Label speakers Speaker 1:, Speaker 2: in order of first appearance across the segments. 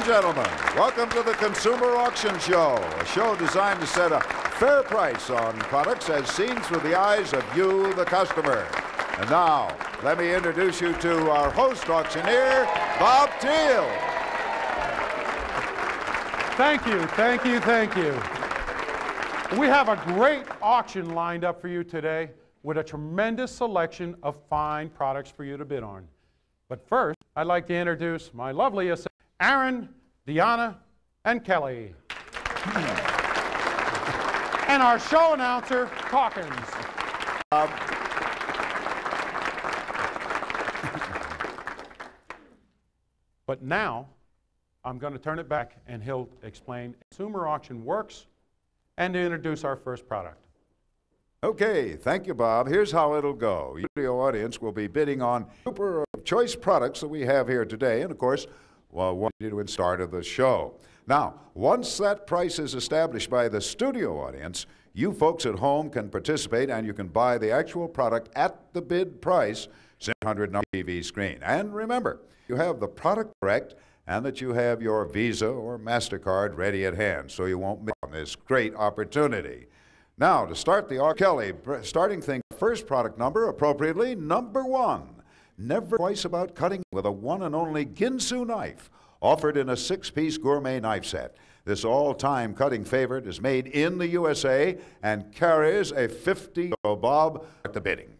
Speaker 1: gentlemen, welcome to the Consumer Auction Show, a show designed to set a fair price on products as seen through the eyes of you, the customer. And now, let me introduce you to our host auctioneer, Bob Teel.
Speaker 2: Thank you, thank you, thank you. We have a great auction lined up for you today with a tremendous selection of fine products for you to bid on. But first, I'd like to introduce my lovely assistants, Aaron, Deanna, and Kelly. And our show announcer, Hawkins. But now, I'm going to turn it back and he'll explain how consumer auction works and to introduce our first product.
Speaker 1: Okay, thank you, Bob. Here's how it'll go. Your studio audience will be bidding on super choice products that we have here today, and of course, want you to start of the show. Now, once that price is established by the studio audience, you folks at home can participate and you can buy the actual product at the bid price, 600 on the TV screen. And remember, you have the product correct and that you have your Visa or MasterCard ready at hand, so you won't miss on this great opportunity. Now, to start the Kelly, starting thing, first product number, appropriately, number 1. Never twice about cutting with a one and only Ginsu knife, offered in a 6-piece gourmet knife set. This all-time cutting favorite is made in the USA and carries a $50 Bob at the bidding.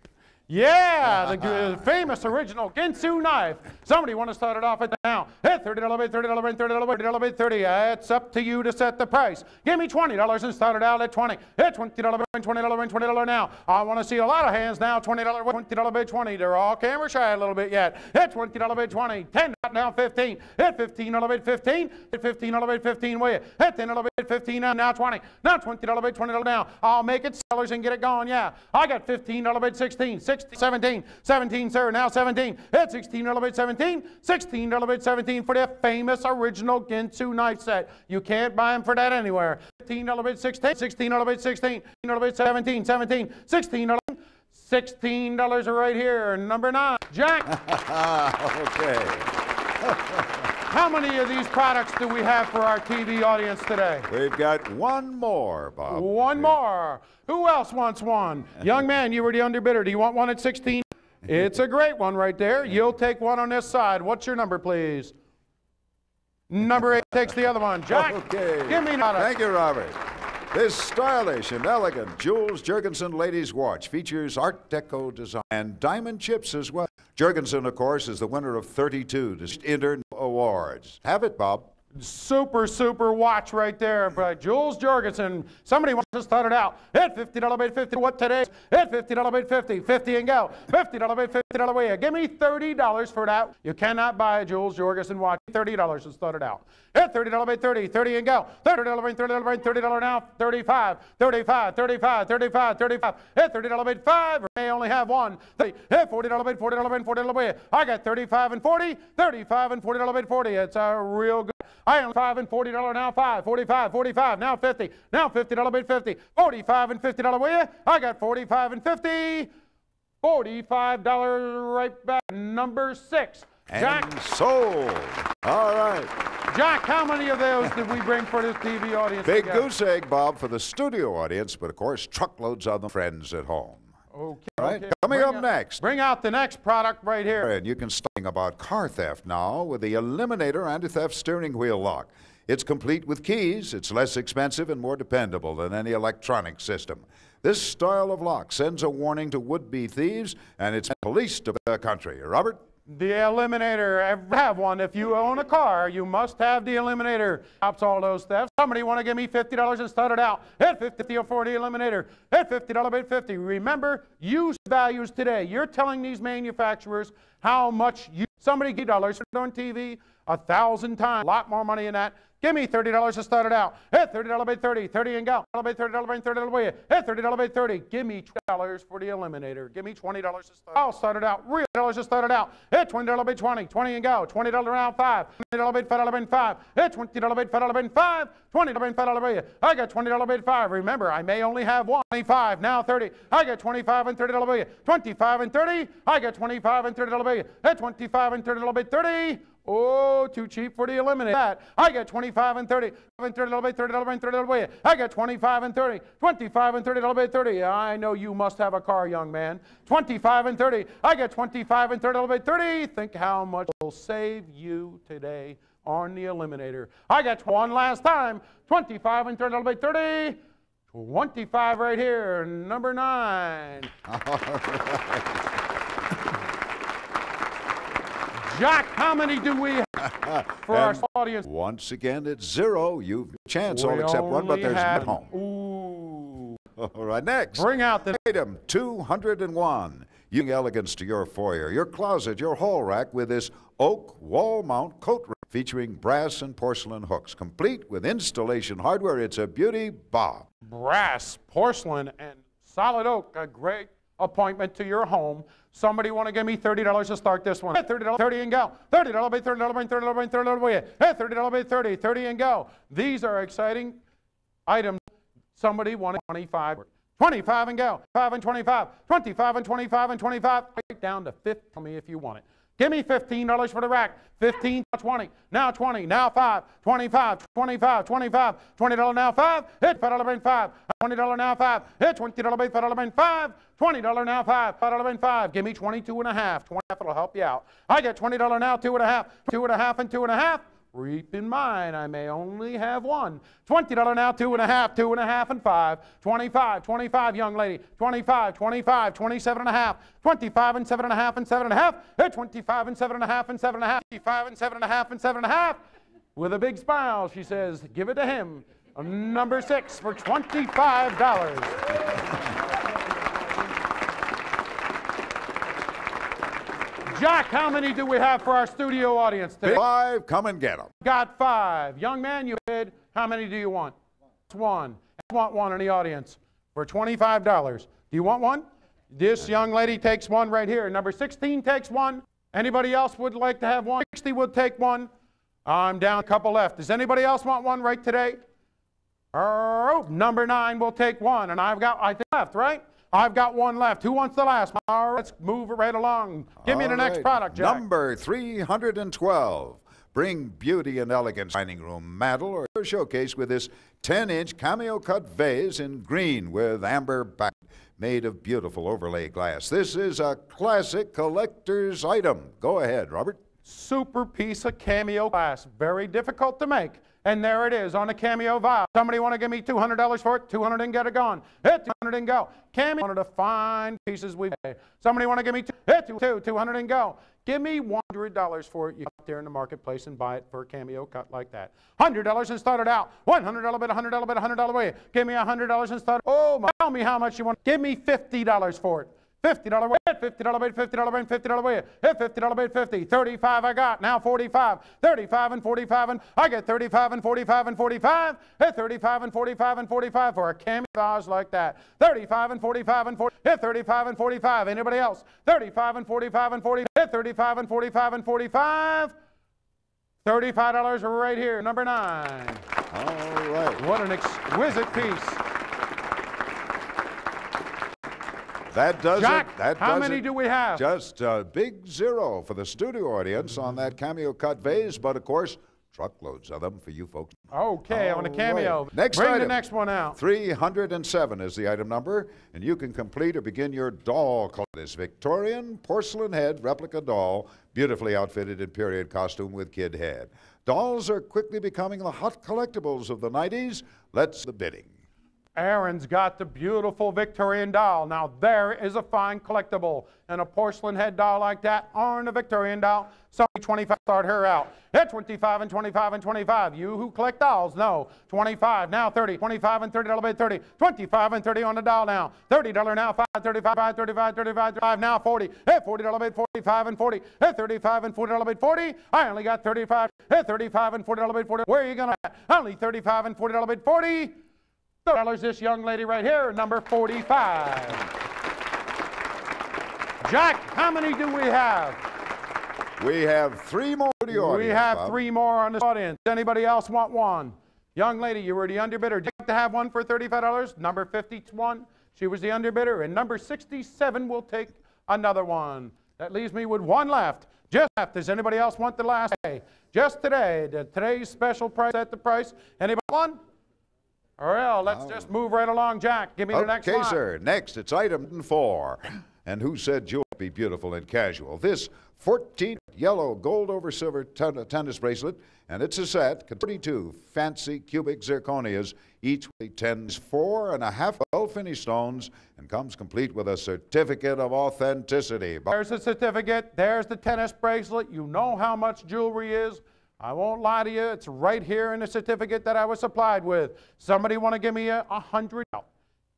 Speaker 2: Yeah, the famous original Ginsu knife. Somebody want to start it off at now. Hey, $30 bid, $30 bid, $30 bid, $30. It's up to you to set the price. Give me $20 and start it out at $20. Hey, $20 bid, $20 bid, $20 now. I want to see a lot of hands now. $20 bid, $20. They're all camera shy a little bit yet. Hey, $20 bid, $20. $10 now, $15. Hey, $15 bid, $15. Hey, $15 bid, $15 will you? Hey, $10 bid, $15 now, $20. Now $20 bid, $20 now. I'll make it sellers and get it going. Yeah, I got $15 bid, $16. 17, 17, sir, now 17. It's $16 bid 17, $16 bid 17 for the famous original Ginsu knife set. You can't buy them for that anywhere. $15 bid 16, $16 bid 16, $16 bid 17, 17, $16, $16 are right here. Number 9, Jack.
Speaker 1: Okay.
Speaker 2: How many of these products do we have for our TV audience today?
Speaker 1: We've got one more, Bob.
Speaker 2: One more. Who else wants one? Young man, you were the underbidder. Do you want one at 16? It's a great one right there. You'll take one on this side. What's your number, please? Number 8 takes the other one. Jack,
Speaker 1: okay.
Speaker 2: Give me another.
Speaker 1: Thank you, Robert. This stylish and elegant Jules Jurgensen ladies' watch features Art Deco design and diamond chips as well. Jurgensen, of course, is the winner of 32 distinct awards. Have it, Bob.
Speaker 2: Super, super watch right there by Jules Jurgensen. Somebody wants to start it out. Hit $50 bid 50. What today? Hit $50 bid 50. 50 and go. $50 bid $50 way. Give me $30 for that. You cannot buy a Jules Jurgensen watch. $30 to start it out. Hit $30 bid 30. 30 and go. $30 bid $30 bid $30 now. 35. 35. 35. 35. 35. Hit $30 bid 5. May only have one. Hit $40 bid $40 bid $40 way. I got 35 and 40. 35 and $40 bid 40. It's a real good. I am $5 and $40 now, 5, 45, 45, now 50, now $50 bid 50, 45 and $50 will you? I got 45 and 50, $45 right back. Number 6, Jack.
Speaker 1: And sold. All right.
Speaker 2: Jack, how many of those did we bring for this TV audience?
Speaker 1: Big goose egg, Bob, for the studio audience, but of course, truckloads of them friends at home.
Speaker 2: Okay.
Speaker 1: All right.
Speaker 2: Okay.
Speaker 1: Coming up next.
Speaker 2: Bring out the next product right here.
Speaker 1: And you can start about car theft now with the Eliminator anti-theft steering wheel lock. It's complete with keys. It's less expensive and more dependable than any electronic system. This style of lock sends a warning to would-be thieves, and it's police to the country. Robert?
Speaker 2: The Eliminator. Have one. If you own a car, you must have the Eliminator. Stops all those thefts. Somebody want to give me $50 and start it out. Hit 50 for the Eliminator. Hit $50 bid 50. Remember, use values today. You're telling these manufacturers how much you. Somebody give $1 on TV 1,000 times. A lot more money than that. Give me $30 to start it out. Hit $30 bid 30. 30 and go. $30 bid $30 way. Hit $30 bid 30. Give me $20 for the Eliminator. Give me $20 to start. I'll start it out. Real dollars to start it out. Hit $20 bid 20. 20 and go. $20 round 5. $20 bid $5 bid 5. Hit $20 bid $5 bid 5. $20 bid $5 bid. I got $20 bid 5. Remember, I may only have one. 25 now 30. I got 25 and $30 bill. 25 and 30. I got 25 and $30 bill. Hit 25 and $30 bid 30. Oh, too cheap for the eliminate. That. I get 25 and 30. And 30 little bit, 30 little bit, 30 little bit. I get 25 and 30. 25 and 30 little bit, 30. I know you must have a car, young man. 25 and 30. I get 25 and 30 little bit, 30. Think how much will save you today on the eliminator. I got one last time. 25 and 30 little bit, 30. 25 right here, number 9.
Speaker 1: All right.
Speaker 2: Jack, how many do we have for our audience?
Speaker 1: Once again, it's 0. You've a chance, all except one, but there's at home.
Speaker 2: Ooh.
Speaker 1: All right, next.
Speaker 2: Bring out the
Speaker 1: item 201. You bring elegance to your foyer, your closet, your hall rack with this oak wall mount coat rack featuring brass and porcelain hooks, complete with installation hardware. It's a beauty, Bob.
Speaker 2: Brass, porcelain, and solid oak. A great appointment to your home. Somebody want to give me $30 to start this one? $30, 30 and go. $30, $30, $30, $30, $30, $30, $30, 30 and go. These are exciting items. Somebody wanted 25. 25 and go. 5 and 25. 25 and 25 and 25. Right down to 50. Tell me if you want it. Give me $15 for the rack. 15, 20. Now 20. Now 5. 25, 25, 25. $20 now 5. Hit $5 5. $20 now 5. Hit $20 $5 5. $20 now 5. $5 5. Give me 22 and a half. 20 and a half, it'll help you out. I get $20 now 2 and a half. 2 and a half and 2 and a half. Reap in mind, I may only have one. $20 now, 2 and a half, 2 and a half, and 5. 25, 25, young lady. 25, 25, 27 and a half. 25 and 7 and a half and 7 and a half. 25 and 7 and a half and 7 and a half. 25 and 7 and a half and 7 and a half. With a big smile, she says, give it to him. Number 6 for $25. Jack, how many do we have for our studio audience today?
Speaker 1: 5, come and get them.
Speaker 2: Got 5. Young man, you bid. How many do you want? 1. I want one in the audience for $25. Do you want one? This young lady takes one right here. Number 16 takes one. Anybody else would like to have one? 60 would take one. I'm down a couple left. Does anybody else want one right today? Oh, number 9 will take one. And I've got, I think, left, right? I've got one left. Who wants the last? All right, let's move it right along. Give me the next product, Jack.
Speaker 1: Number 312. Bring beauty and elegance dining room mantle or showcase with this 10-inch cameo cut vase in green with amber back made of beautiful overlay glass. This is a classic collector's item. Go ahead, Robert.
Speaker 2: Super piece of cameo glass. Very difficult to make. And there it is on a cameo vial. Somebody want to give me $200 for it? 200 and get it gone. Hit 200 and go. Cameo, one of the fine pieces we've made. Somebody want to give me 200 and go. Give me $100 for it. You go out there in the marketplace and buy it for a cameo cut like that. $100 and start it out. $100 bid, $100 bid, $100 way. Give me $100 and start. Oh, tell me how much you want. Give me $50 for it. $50 way, $50 bid, $50 bid, $50 way, hit $50 bid, 50, 35 I got, now 45, 35 and 45, and I get 35 and 45 and 45, hit 35 and 45 and 45 for a cameo vase like that, 35 and 45 and 40, hit 35 and 45, anybody else, 35 and 45 and 40, hit 35 and 45 and 45, $35 right here, number 9.
Speaker 1: All right.
Speaker 2: What an exquisite piece.
Speaker 1: That does
Speaker 2: Jack,
Speaker 1: it. That
Speaker 2: how
Speaker 1: does
Speaker 2: many
Speaker 1: it.
Speaker 2: do we have?
Speaker 1: Just a big 0 for the studio audience on that cameo cut vase, but of course, truckloads of them for you folks.
Speaker 2: Okay, on a cameo.
Speaker 1: Right. Next
Speaker 2: Bring
Speaker 1: item.
Speaker 2: the next one out.
Speaker 1: 307 is the item number, and you can complete or begin your doll collection. This Victorian porcelain head replica doll, beautifully outfitted in period costume with kid head. Dolls are quickly becoming the hot collectibles of the 90s. Let's the bidding.
Speaker 2: Aaron's got the beautiful Victorian doll. Now there is a fine collectible. And a porcelain head doll like that on a Victorian doll. Somebody 25, start her out. Hit 25 and 25 and 25. You who collect dolls, no. 25, now 30. 25 and $30 bid, 30. 25 and 30 on the doll now. $30 now, 5, 35, 35, 35, 35, now 40. Hit $40 bid, 45 and 40. Hit 35 and $40 bid, 40. I only got 35. Hit 35 and $40 bid, 40. Where are you going to? Only 35 and $40 bid, 40. $30 this young lady right here, number 45. Jack, how many do we have?
Speaker 1: We have 3 more to the audience.
Speaker 2: We have
Speaker 1: Bob.
Speaker 2: 3 more on this audience. Anybody else want one? Young lady, you were the underbidder. Would you like to have one for $35? Number 51, she was the underbidder. And number 67 will take another one. That leaves me with one left. Just left. Does anybody else want the last day? Just today. Today's special price at the price. Anybody want? Well, let's just move right along, Jack. Give me the next one.
Speaker 1: Okay, sir. Next, it's item 4. And who said jewelry would be beautiful and casual? This 14 yellow gold over silver tennis bracelet, and it's a set, 32 fancy cubic zirconias, each weighs 4.5 well-finished stones, and comes complete with a certificate of authenticity.
Speaker 2: There's the certificate. There's the tennis bracelet. You know how much jewelry is. I won't lie to you. It's right here in the certificate that I was supplied with. Somebody want to give me $100?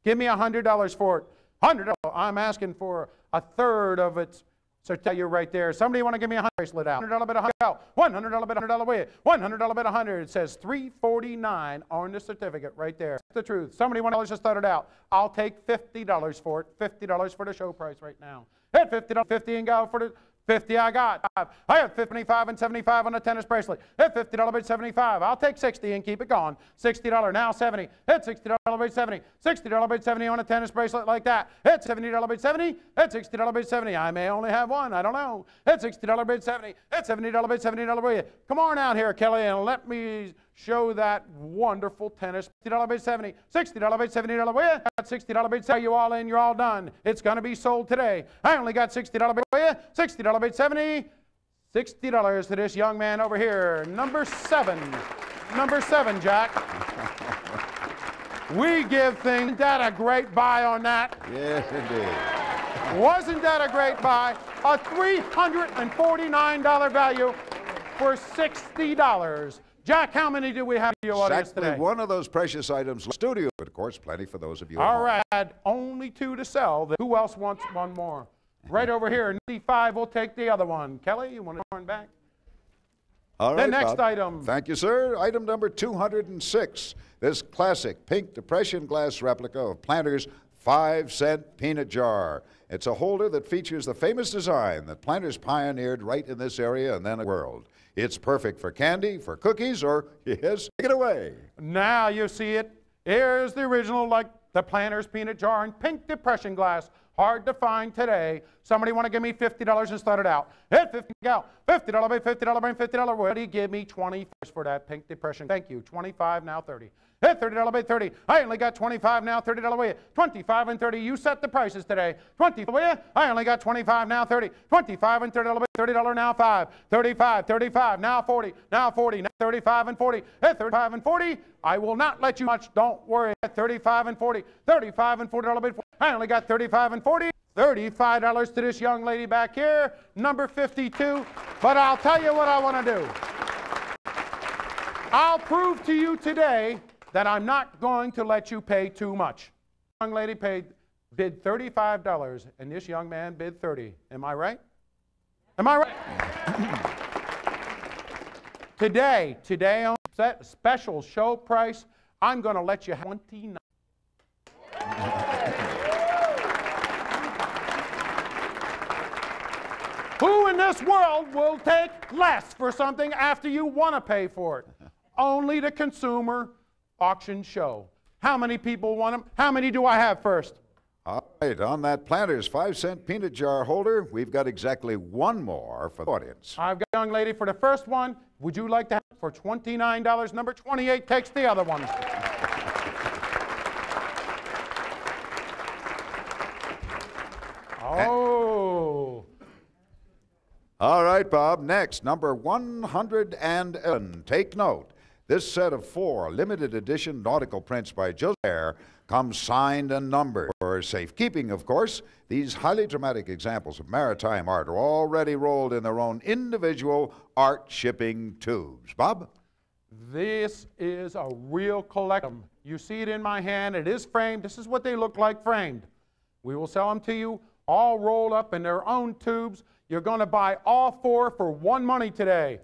Speaker 2: Give me $100 for it. $100. I'm asking for a third of its. So tell you right there. Somebody want to give me a $100 bracelet out? $100 bid, $100 out. $100 bid, $100 way. $100 bid, $100. It says $349 on the certificate right there. That's the truth. Somebody want to just start it out. I'll take $50 for it. $50 for the show price right now. Hit $50, $50 and go for the 50 I got. I have 55 and 75 on the tennis bracelet. Hit $50 bid 75. I'll take 60 and keep it going. $60 now 70. Hit $60 bid 70. $60 bid 70 on a tennis bracelet like that. Hit $70 bid 70. Hit $60 bid 70. I may only have one. I don't know. Hit $60 bid 70. Hit $70 bid $70 bid. Come on out here, Kelly, and let me show that wonderful tennis. $60 bid 70. $60 bid $70 bid. Got $60 bid 70. You all in, you're all done. It's going to be sold today. I only got $60 bid. $60 bid 70. $60 to this young man over here. Number 7. Number 7, Jack. We give things. Isn't that a great buy on that?
Speaker 1: Yes, indeed.
Speaker 2: Wasn't that a great buy? A $349 value for $60. Jack, how many do we have in your audience today?
Speaker 1: Exactly one of those precious items in the studio, but of course, plenty for those of you.
Speaker 2: All right, only 2 to sell. Who else wants one more? Right over here, 95, we'll take the other one. Kelly, you want to turn back?
Speaker 1: All right,
Speaker 2: the next
Speaker 1: Bob.
Speaker 2: item.
Speaker 1: Thank you, sir. Item number 206. This classic pink depression glass replica of Planters' 5-cent peanut jar. It's a holder that features the famous design that Planters pioneered right in this area and then the world. It's perfect for candy, for cookies, or, yes, take it away.
Speaker 2: Now you see it. Here's the original, like the Planters peanut jar in pink depression glass. Hard to find today. Somebody want to give me $50 and start it out. Hit 50 out. $50 bid, $50 bid, $50. What do you give me? 20 for that pink depression. Thank you. 25 now 30. Hit $30 bid 30. I only got 25 now, $30 way. 25 and 30. You set the prices today. 20 way. I only got 25 now 30. 25 and $30 bid, $30 now 5. 35, 35 now 40. Now 40. Now 35 and 40. Hit 35 and 40. I will not let you much. Don't worry. At 35 and 40. 35 and $40 bid. I only got 35 and 40. $35 to this young lady back here, number 52. But I'll tell you what I want to do. I'll prove to you today that I'm not going to let you pay too much. Young lady bid $35, and this young man bid $30. Am I right? Am I right? Today on special show price, I'm going to let you have 29. Who in this world will take less for something after you want to pay for it? Only the consumer auction show. How many people want them? How many do I have first?
Speaker 1: All right, on that Planters 5-cent peanut jar holder, we've got exactly one more for the audience.
Speaker 2: I've got a young lady for the first one. Would you like to have it for $29? Number 28 takes the other one. Oh.
Speaker 1: All right, Bob. Next, number 111. Take note. This set of 4 limited edition nautical prints by Joseph Hare comes signed and numbered. For safekeeping, of course, these highly dramatic examples of maritime art are already rolled in their own individual art shipping tubes. Bob?
Speaker 2: This is a real collection. You see it in my hand. It is framed. This is what they look like framed. We will sell them to you all rolled up in their own tubes. You're going to buy all 4 for one money today.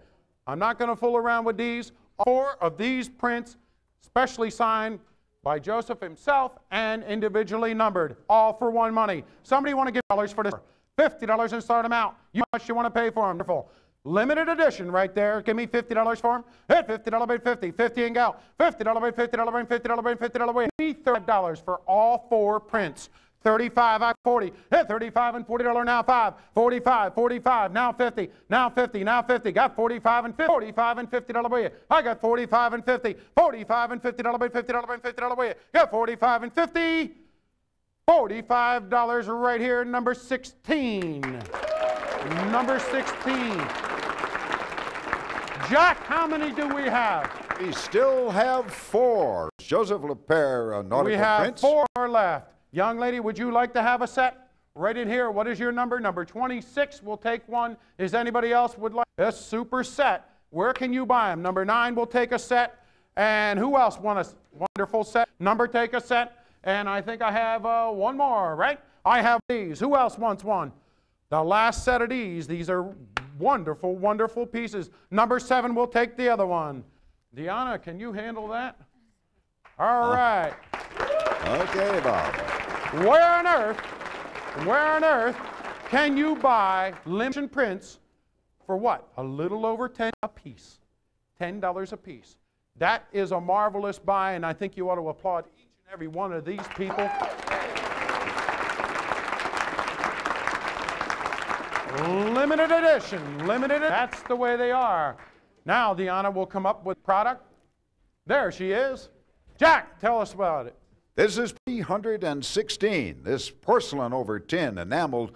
Speaker 2: I'm not going to fool around with these. 4 of these prints, specially signed by Joseph himself and individually numbered, all for one money. Somebody want to give dollars for this? $50 and start them out. How much you want to pay for them? Wonderful. Limited edition right there. Give me $50 for them. Hit $50 bid 50. 50 and go. $50 bid, $50 bid, $50 bid, $50 bid. Give me $35 for all 4 prints. 35, I 40. Hit 35 and $40 now 5. 45, 45, now 50, now 50, now 50. Got 45 and 50, 45 and $50 bill. I got 45 and 50, 45 and $50 bill, $50 and $50 bill. Got 45 and 50, $45 right here, number 16. Number 16. Jack, how many do we have?
Speaker 1: We still have 4. Joseph LePere, Nautical
Speaker 2: We have
Speaker 1: Prince.
Speaker 2: 4 left. Young lady, would you like to have a set? Right in here. What is your number? Number 26. We'll take one. Is anybody else would like a super set? Where can you buy them? Number 9 will take a set. And who else want a wonderful set? Number take a set. And I think I have one more, right? I have these. Who else wants one? The last set of these. These are wonderful, wonderful pieces. Number 7 will take the other one. Deanna, can you handle that? All right.
Speaker 1: Okay, Bob.
Speaker 2: Where on earth can you buy limited prints for what? A little over $10 a piece. $10 a piece. That is a marvelous buy, and I think you ought to applaud each and every one of these people. Limited edition, limited. That's the way they are. Now, Deanna will come up with product. There she is. Jack, tell us about it.
Speaker 1: This is 316. This porcelain over tin enameled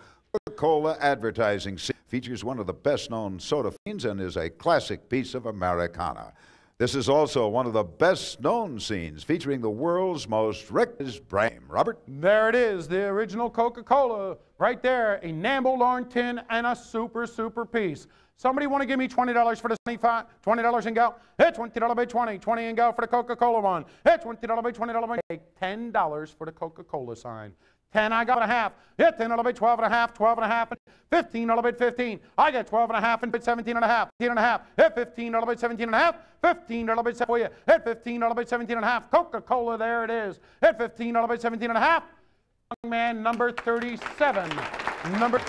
Speaker 1: Coca-Cola advertising scene features one of the best-known soda fiends and is a classic piece of Americana. This is also one of the best-known scenes featuring the world's most recognized brand. Robert?
Speaker 2: There it is, the original Coca-Cola right there, enameled on tin and a super, super piece. Somebody want to give me $20 for the $20 and go? Hey, $20 by 20, 20 and go for the Coca-Cola one. Hey, $20 by $20 by $10 for the Coca-Cola sign. 10, I got a half. Hit 10 by 12 and a half, 12 and a half, $15 by 15. I get 12 and a half and bid 17 and a half, 15 and a half. Hit $15 by 17 and a half, $15 by 7 for you. Hit $15 by 17 and a half. Coca-Cola, there it is. Hit $15 by 17 and a half. Young man, number 37. Number.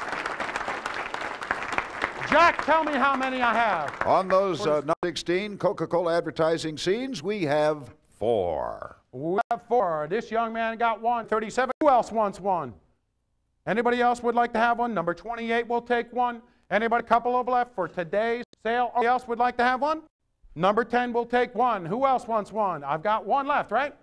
Speaker 2: Jack, tell me how many I have.
Speaker 1: On those 16 Coca-Cola advertising scenes, we have 4.
Speaker 2: We have 4. This young man got one. 37. Who else wants one? Anybody else would like to have one? Number 28 will take one. Anybody? A couple of left for today's sale. Anybody else would like to have one? Number 10 will take one. Who else wants one? I've got one left, right?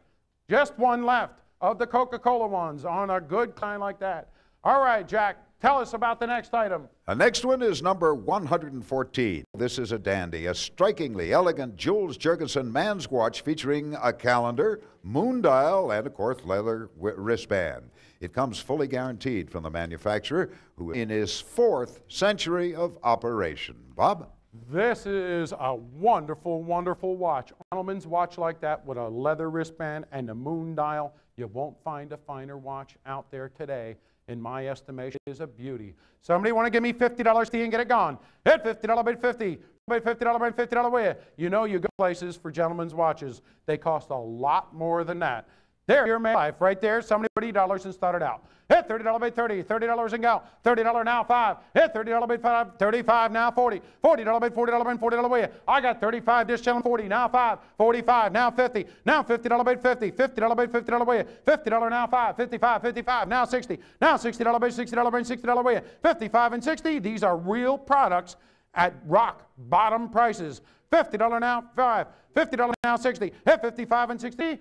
Speaker 2: Just one left of the Coca-Cola ones on a good kind like that. All right, Jack, tell us about the next item.
Speaker 1: The next one is number 114. This is a dandy, a strikingly elegant Jules Jurgensen man's watch featuring a calendar, moon dial, and, of course, leather wristband. It comes fully guaranteed from the manufacturer, who is in his 4th century of operation. Bob?
Speaker 2: This is a wonderful, wonderful watch. A gentleman's watch like that with a leather wristband and a moon dial. You won't find a finer watch out there today. In my estimation, is a beauty. Somebody want to give me $50 and get it gone? Hit $50 bid 50. Bid $50 bid $50 way. You know you go places for gentlemen's watches. They cost a lot more than that. There, your man life right there. Somebody $30 and start it out. Hit $30 bid 30. $30 and go. $30 now 5. Hit $30 bid 5. 35 now 40. $40 bid $40 and $40 way. I got 35. This gentleman 40 now 5. 45 now 50. Now $50 bid 50. $50 bid $50 way. $50 now 5. 55. 55 now 60. Now $60 bid $60 bid $60 way. 55 and 60. These are real products at rock bottom prices. $50 now 5. $50 now 60. Hit 55 and 60.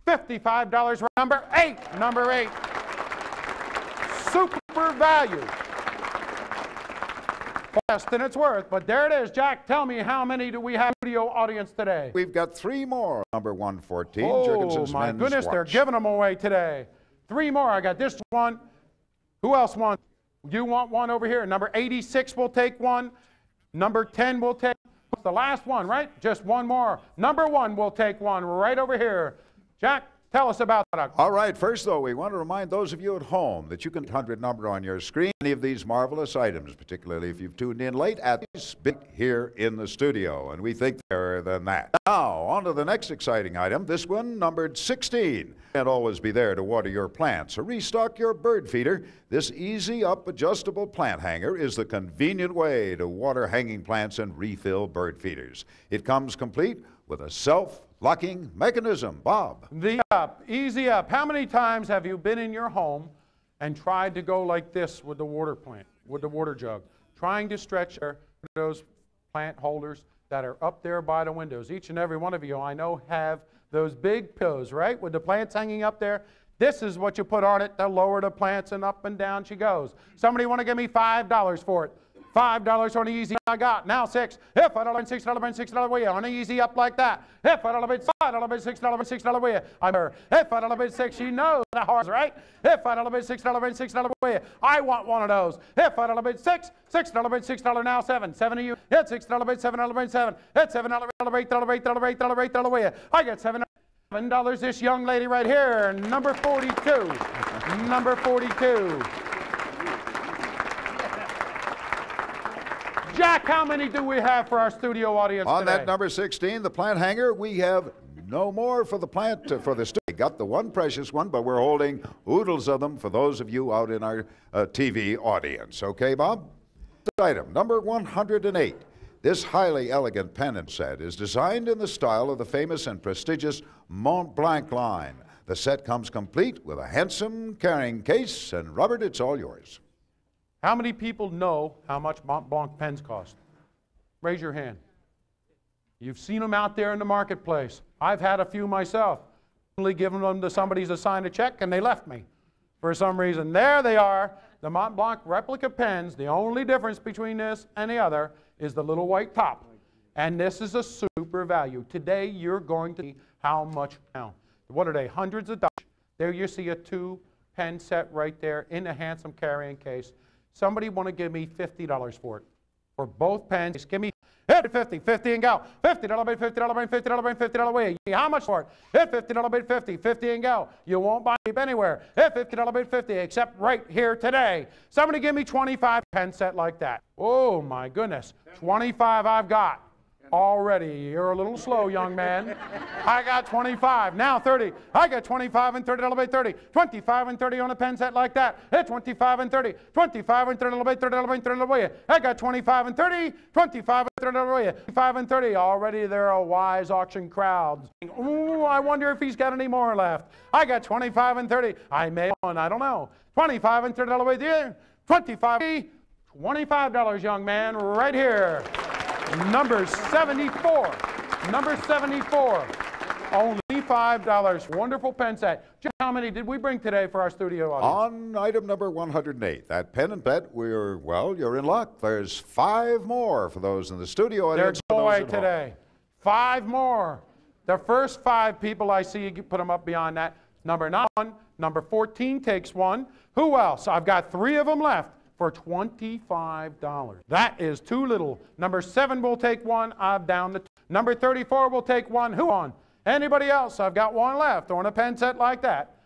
Speaker 2: $55 for number 8. Number 8. Super value. Less than it's worth, but there it is. Jack, tell me, how many do we have in the studio audience today?
Speaker 1: We've got 3 more. Number 114,
Speaker 2: oh,
Speaker 1: Jurgensen's
Speaker 2: my
Speaker 1: men's
Speaker 2: goodness,
Speaker 1: watch.
Speaker 2: they're giving them away today. 3 more. I got this one. Who else wants? You want one over here? Number 86 will take one. Number 10 will take the last one, right? Just one more. Number 1 will take one right over here. Jack, tell us about that.
Speaker 1: All right, first, though, we want to remind those of you at home that you can 100 number on your screen. Any of these marvelous items, particularly if you've tuned in late, at this big here in the studio, and we think better than that. Now, on to the next exciting item, this one numbered 16. Can't always be there to water your plants or restock your bird feeder. This easy-up adjustable plant hanger is the convenient way to water hanging plants and refill bird feeders. It comes complete with a self-locking mechanism. Bob?
Speaker 2: The up, easy up. How many times have you been in your home and tried to go like this with the water plant, with the water jug, trying to stretch those plant holders that are up there by the windows. Each and every one of you, I know, have those big pillows, right, with the plants hanging up there. This is what you put on it to lower the plants, and up and down she goes. Somebody want to give me $5 for it? $5 on the easy I got. Now $6. If I don't bid $6 way on the easy up like that. If I don't bid $6 way. If I don't bid $6, you know the horse, right? If I don't bid $6 way. I want one of those. If I don't bid $6 bid $6 now $7. $7 of you. It's $6 bid $7 bid $7. It's $7 $8 way. I get $7 this young lady right here, number 42. Number 42. Jack, how many do we have for our studio audience
Speaker 1: on
Speaker 2: today?
Speaker 1: That number 16, the plant hanger, we have no more for the plant, for the studio. Got the one precious one, but we're holding oodles of them for those of you out in our TV audience. Okay, Bob? Item number 108. This highly elegant pendant set is designed in the style of the famous and prestigious Mont Blanc line. The set comes complete with a handsome carrying case, and Robert, it's all yours.
Speaker 2: How many people know how much Mont Blanc pens cost? Raise your hand. You've seen them out there in the marketplace. I've had a few myself. Only given them to somebody to sign a check, and they left me for some reason. There they are, the Mont Blanc replica pens. The only difference between this and the other is the little white top. And this is a super value. Today you're going to see how much now. What are they? Hundreds of dollars. There you see a 2-pen set right there in a handsome carrying case. Somebody want to give me $50 for it. For both pens, give me $50 and go. $50 bid, $50 bid, $50 bid, $50 way. How much for it? $50 bid, $50 and go. You won't buy it anywhere. $50 bid, $50, except right here today. Somebody give me 25 pen set like that. Oh my goodness, 25 I've got. Already, you're a little slow, young man. I got 25, now 30. I got 25 and $30 bid 30. 25 and 30 on a pen set like that. It's 25 and 30. 25 and $30 bid, $30 bid, $30 way. I got 25 and 30. 25 and $30 way. 25 and 30. Already there are wise auction crowds. Ooh, I wonder if he's got any more left. I got 25 and 30. I may have one, I don't know. 25 and $30 way there. 25. $25, young man, right here. Number 74. Number 74. Only $5. Wonderful pen set. Just how many did we bring today for our studio audience?
Speaker 1: On item number 108, that pen and bet, you're in luck. There's 5 more for those in the studio audience.
Speaker 2: There's boy today. 5 more. The first 5 people I see, you put them up beyond that. Number 9, number 14 takes one. Who else? I've got 3 of them left. For $25. That is too little. Number 7 will take one. I'm down to 2. Number 34 will take one. Who on? Anybody else? I've got one left on a pen set like that.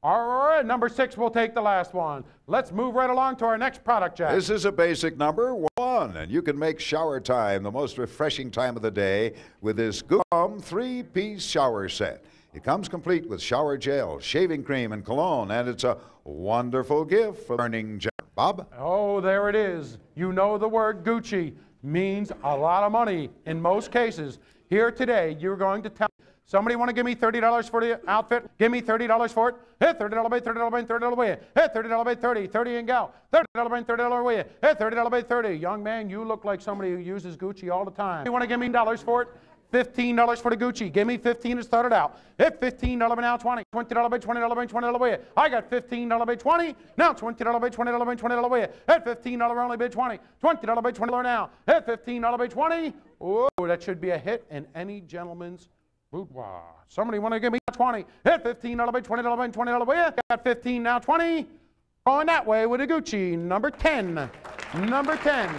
Speaker 2: All right, number 6 will take the last one. Let's move right along to our next product, Jack.
Speaker 1: This is a basic number 1, and you can make shower time the most refreshing time of the day with this Goom 3-piece shower set. It comes complete with shower gel, shaving cream, and cologne, and it's a wonderful gift for burning gel. Bob?
Speaker 2: Oh, there it is. You know the word Gucci means a lot of money in most cases. Here today, you're going to tell somebody want to give me $30 for the outfit? Give me $30 for it. Hit $30 bid, $30 bid, $30 way. Hit $30 bid, 30, 30 and go. $30 bid, $30 way. Hit $30 bid, 30. Young man, you look like somebody who uses Gucci all the time. You want to give me dollars for it? $15 for the Gucci. Give me 15 to start it out. Hit $15 now 20. $20 bid, $20 bid, $20 way. I got $15 bid 20. Now $20 bid, $20 bid, $20 way. Hit $15 only bid 20. $20 bid, $20 now. Hit $15 bid 20. Oh, that should be a hit in any gentleman's boudoir. Somebody want to give me 20. Hit $15 bid, $20 bid, $20 way. I got 15 now 20. Going that way with a Gucci. Number 10. Number 10.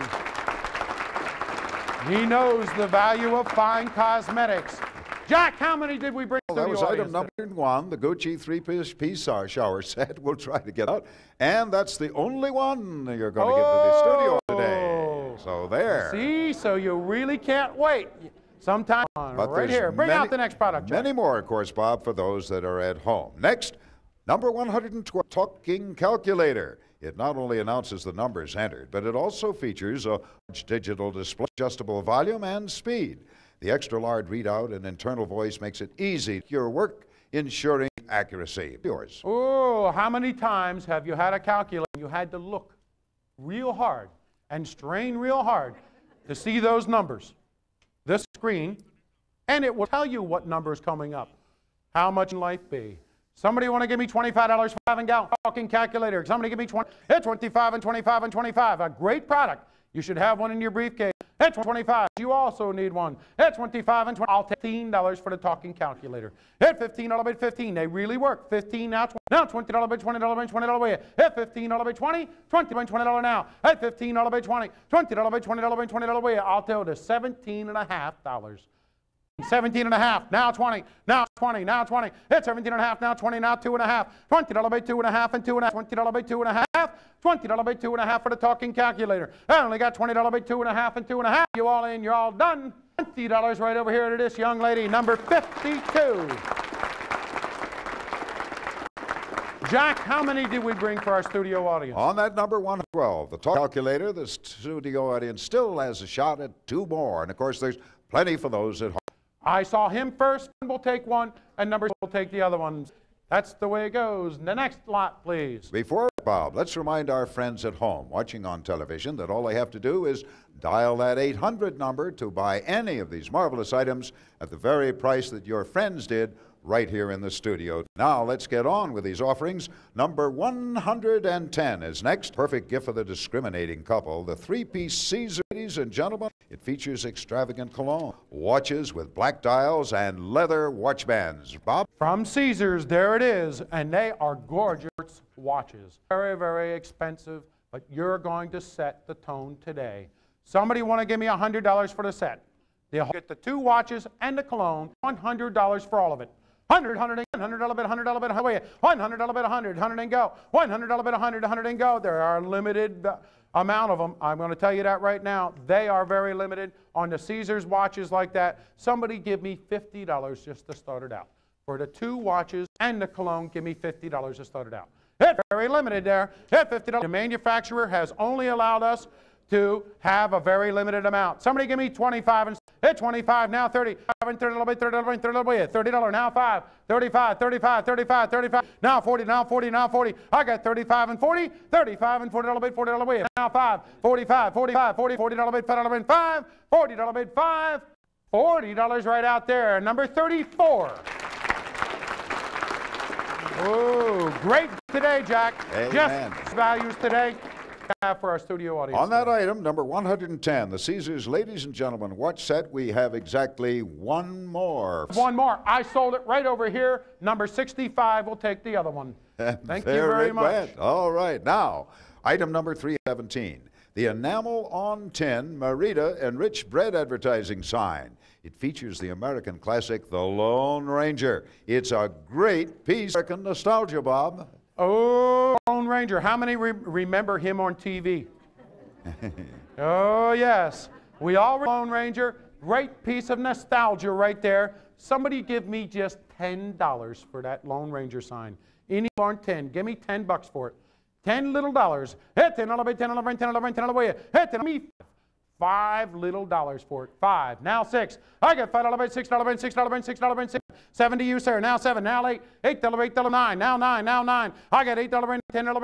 Speaker 2: He knows the value of fine cosmetics. Jack, how many did we bring to the audience?
Speaker 1: That was item number 1, the Gucci 3-piece shower set. We'll try to get out. And that's the only one you're going to give to the studio today. So there.
Speaker 2: See, so you really can't wait. Sometime right here. Bring out the next product, Jack.
Speaker 1: Many more, of course, Bob, for those that are at home. Next, number 112, talking calculator. It not only announces the numbers entered, but it also features a large digital display, adjustable volume and speed. The extra large readout and internal voice makes it easy to your work, ensuring accuracy. Yours.
Speaker 2: Oh, how many times have you had a calculator and you had to look real hard and strain real hard to see those numbers? This screen, and it will tell you what number is coming up. How much will life be? Somebody want to give me $25 for having a talking calculator? Somebody give me 20. It's 25 and 25 and 25. A great product. You should have one in your briefcase. It's 25. You also need one. It's 25 and 20. I'll take $15 for the talking calculator. It's $15 bid 15. They really work. 15 now 20. Now $20 bid $20 bid $20 bid. It's $15 bid 20. $20 bid $20 now. It's $15 bid 20. $20 bid $20 bid $20 bid. I'll tell you $17.50. 17 and a half, now 20, now 20, now 20. It's 17 and a half, now 20, now 2 and a half. $20 by 2 and a half and 2 and a half. $20 by 2 and a half. $20 by 2 and a half for the talking calculator. I only got $20 by 2 and a half and 2 and a half. You all in, you're all done. $20 right over here to this young lady, number 52. Jack, how many did we bring for our studio audience?
Speaker 1: On that number 112, the talk calculator, the studio audience still has a shot at 2 more. And of course, there's plenty for those at home.
Speaker 2: I saw him first, we'll take one, and number 2 will take the other ones. That's the way it goes. The next lot, please.
Speaker 1: Before Bob, let's remind our friends at home watching on television that all they have to do is dial that 800 number to buy any of these marvelous items at the very price that your friends did right here in the studio. Now let's get on with these offerings. Number 110 is next. Perfect gift for the discriminating couple. The 3-piece Caesar, ladies and gentlemen. It features extravagant cologne, watches with black dials, and leather watch bands. Bob?
Speaker 2: From Caesars, there it is, and they are gorgeous watches. Very, very expensive, but you're going to set the tone today. Somebody want to give me $100 for the set? They'll get the 2 watches and the cologne, $100 for all of it. $100 bid, $100 bid, $100 bid, $100 bid, $100 and go. $100 bid, $100 and go. There are a limited amount of them. I'm going to tell you that right now. They are very limited on the Caesars watches like that. Somebody give me $50 just to start it out. For the 2 watches and the cologne, give me $50 to start it out. It's very limited there. At $50. The manufacturer has only allowed us to have a very limited amount. Somebody give me 25 and it's 25 now 30 and $30 by $30 by $30 by $30 now 5 35 35 35 35 now 40 now 40 now 40. I got 35 and 40 35 and $40 by $40 by now 5 45 45 40 $40 by $5 by 5 $40 by 5 $40 right out there. Number 34. Oh, great today, Jack.
Speaker 1: Amen.
Speaker 2: Just values today. For our studio audience.
Speaker 1: On that item, number 110, the Caesars Ladies and Gentlemen watch set, we have exactly 1 more.
Speaker 2: 1 more. I sold it right over here. Number 65 will take the other one. Thank you very much.
Speaker 1: All right. Now, item number 317, the enamel on tin Merida enriched bread advertising sign. It features the American classic, The Lone Ranger. It's a great piece of American nostalgia, Bob.
Speaker 2: Oh, Lone Ranger. How many remember him on TV? Oh, yes. We all remember Lone Ranger. Great piece of nostalgia right there. Somebody give me just $10 for that Lone Ranger sign. Any on 10. Give me $10 for it. 10 little dollars. Hey, 10 $10 $10 $10 $10 Hey, 10 me. $5 little dollars for it. 5. Now 6. I got $5 $6 $6 $6 $6 7 to you, sir. Now 7. Now 8. $8 $8 9. Now 9. Now 9. I got $8 $10 $10